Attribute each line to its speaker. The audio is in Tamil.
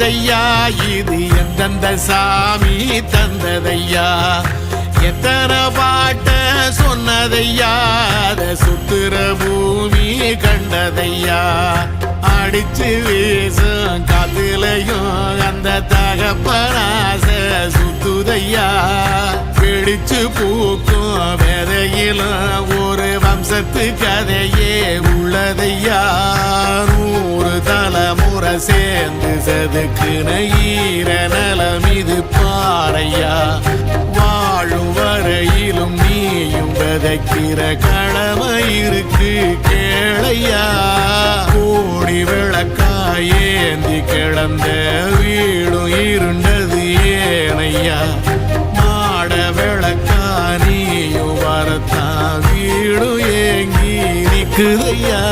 Speaker 1: வந்ததையா இது எந்தெந்த சாமி தந்ததையா எத்தனை பாட்ட சொன்னதையா அத சுத்துற பூமி கண்டதையா அடிச்சு வீசும் காத்துலையும் அந்த தகப்பனாச சுத்துதையா பிடிச்சு பூக்கும் விதையிலும் ஒரு வம்சத்து கதையே உள்ளதையா 100 தலைமுறை சேர்ந்து செதுக்குன ஈர நலம் இது பாறையா வாழும் வரையிலும் நீயும் விதைக்கிற கடமை இருக்கு கேளையா கோடி விளக்காயேந்தி கிடந்த வீடும் இருண்டது ஏனையா மாட விளக்கா நீயும் வரத்தான் வீடும் ஏங்கி நிக்குதையா